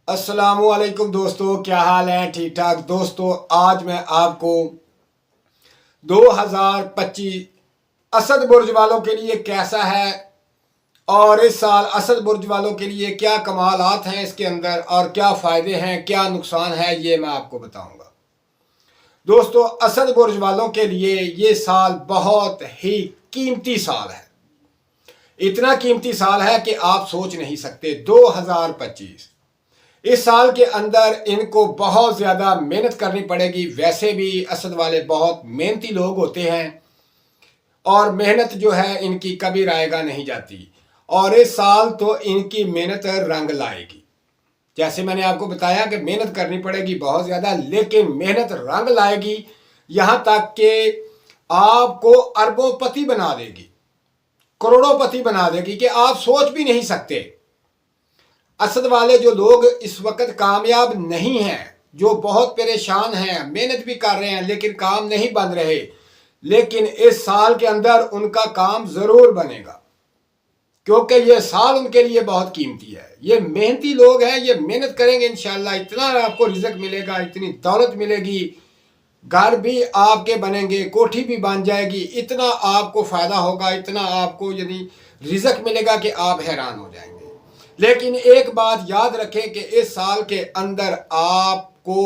अस्सलाम वालेकुम दोस्तों, क्या हाल है? ठीक ठाक दोस्तों। आज मैं आपको 2025 असद बुर्ज वालों के लिए कैसा है और इस साल असद बुर्ज वालों के लिए क्या कमालात हैं इसके अंदर और क्या फ़ायदे हैं, क्या नुकसान है, ये मैं आपको बताऊंगा। दोस्तों, असद बुर्ज वालों के लिए ये साल बहुत ही कीमती साल है। इतना कीमती साल है कि आप सोच नहीं सकते। 2025 इस साल के अंदर इनको बहुत ज़्यादा मेहनत करनी पड़ेगी। वैसे भी असद वाले बहुत मेहनती लोग होते हैं और मेहनत जो है इनकी कभी रायगा नहीं जाती, और इस साल तो इनकी मेहनत रंग लाएगी। जैसे मैंने आपको बताया कि मेहनत करनी पड़ेगी बहुत ज़्यादा, लेकिन मेहनत रंग लाएगी। यहाँ तक कि आपको अरबोंपति बना देगी, करोड़ोंपति बना देगी कि आप सोच भी नहीं सकते। असद वाले जो लोग इस वक्त कामयाब नहीं हैं, जो बहुत परेशान हैं, मेहनत भी कर रहे हैं लेकिन काम नहीं बन रहे, लेकिन इस साल के अंदर उनका काम ज़रूर बनेगा, क्योंकि ये साल उनके लिए बहुत कीमती है। ये मेहनती लोग हैं, ये मेहनत करेंगे, इंशाल्लाह इतना आपको रिज़्क मिलेगा, इतनी दौलत मिलेगी, घर भी आपके बनेंगे, कोठी भी बन जाएगी, इतना आपको फ़ायदा होगा, इतना आपको यानी रिज़्क मिलेगा कि आप हैरान हो जाएंगे। लेकिन एक बात याद रखें कि इस साल के अंदर आपको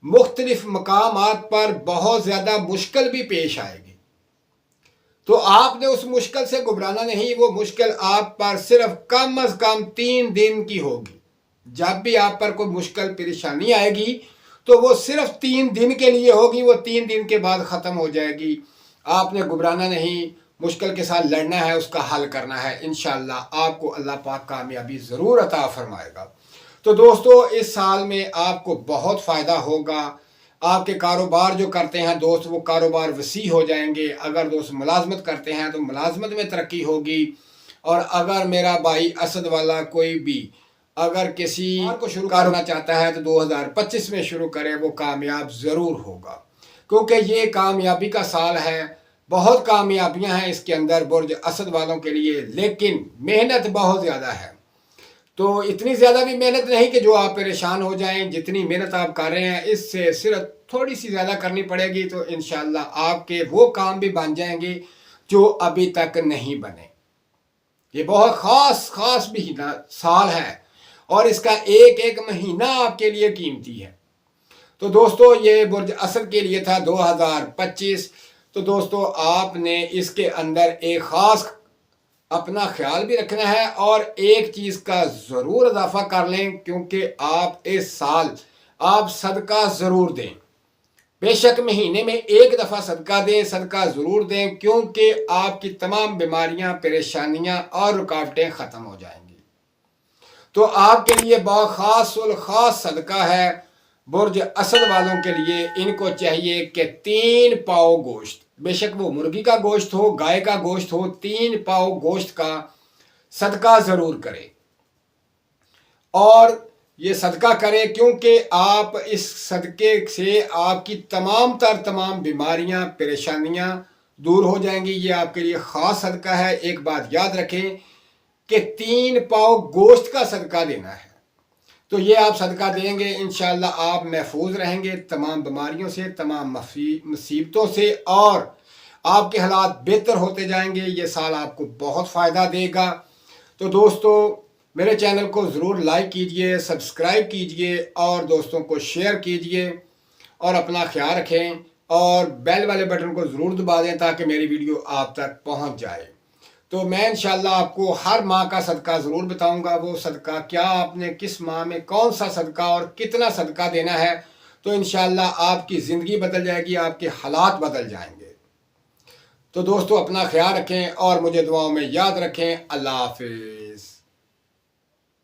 मुख्तलिफ मकामात पर बहुत ज़्यादा मुश्किल भी पेश आएगी, तो आपने उस मुश्किल से घबराना नहीं। वो मुश्किल आप पर सिर्फ कम अज़ कम 3 दिन की होगी। जब भी आप पर कोई मुश्किल परेशानी आएगी तो वो सिर्फ 3 दिन के लिए होगी, वो 3 दिन के बाद ख़त्म हो जाएगी। आपने घबराना नहीं, मुश्किल के साथ लड़ना है, उसका हल करना है। इंशाअल्लाह आपको अल्लाह पाक कामयाबी ज़रूर अता फरमाएगा। तो दोस्तों, इस साल में आपको बहुत फ़ायदा होगा। आपके कारोबार जो करते हैं दोस्त, वो कारोबार वसी हो जाएंगे। अगर दोस्त मुलाजमत करते हैं तो मुलाजमत में तरक्की होगी। और अगर मेरा भाई असद वाला कोई भी अगर किसी को शुरू करना चाहता है तो 2025 में शुरू करे, वो कामयाब ज़रूर होगा, क्योंकि ये कामयाबी का साल है। बहुत कामयाबियां हैं इसके अंदर बुर्ज असद वालों के लिए, लेकिन मेहनत बहुत ज़्यादा है। तो इतनी ज़्यादा भी मेहनत नहीं कि जो आप परेशान हो जाएं। जितनी मेहनत आप कर रहे हैं इससे सिर्फ थोड़ी सी ज़्यादा करनी पड़ेगी, तो इंशाल्लाह आपके वो काम भी बन जाएंगे जो अभी तक नहीं बने। ये बहुत ख़ास महीना साल है और इसका एक एक महीना आपके लिए कीमती है। तो दोस्तों, ये बुर्ज असद के लिए था 2025। तो दोस्तों, आपने इसके अंदर एक ख़ास अपना ख्याल भी रखना है और एक चीज़ का ज़रूर इजाफा कर लें, क्योंकि आप इस साल आप सदका ज़रूर दें। बेशक महीने में एक दफ़ा सदका दें, सदका ज़रूर दें, क्योंकि आपकी तमाम बीमारियां, परेशानियां और रुकावटें ख़त्म हो जाएंगी। तो आपके लिए बहुत ख़ास सदका है बुर्ज असद वालों के लिए। इनको चाहिए कि 3 पाव गोश्त, बेशक वो मुर्गी का गोश्त हो, गाय का गोश्त हो, 3 पाव गोश्त का सदका ज़रूर करें। और ये सदका करें क्योंकि आप इस सदके से आपकी तमाम बीमारियां, परेशानियां दूर हो जाएंगी। ये आपके लिए ख़ास सदका है। एक बात याद रखें कि 3 पाव गोश्त का सदका देना है। तो ये आप सदका देंगे, इंशाल्लाह आप महफूज रहेंगे तमाम बीमारियों से, तमाम मुसीबतों से, और आपके हालात बेहतर होते जाएंगे। ये साल आपको बहुत फ़ायदा देगा। तो दोस्तों, मेरे चैनल को ज़रूर लाइक कीजिए, सब्सक्राइब कीजिए और दोस्तों को शेयर कीजिए, और अपना ख्याल रखें और बेल वाले बटन को ज़रूर दबा दें ताकि मेरी वीडियो आप तक पहुंच जाए। तो मैं इंशाल्लाह आपको हर माह का सदका ज़रूर बताऊंगा। वो सदका क्या, आपने किस माह में कौन सा सदका और कितना सदका देना है, तो इंशाल्लाह आपकी ज़िंदगी बदल जाएगी, आपके हालात बदल जाएंगे। तो दोस्तों, अपना ख्याल रखें और मुझे दुआओं में याद रखें। अल्लाह हाफिज़।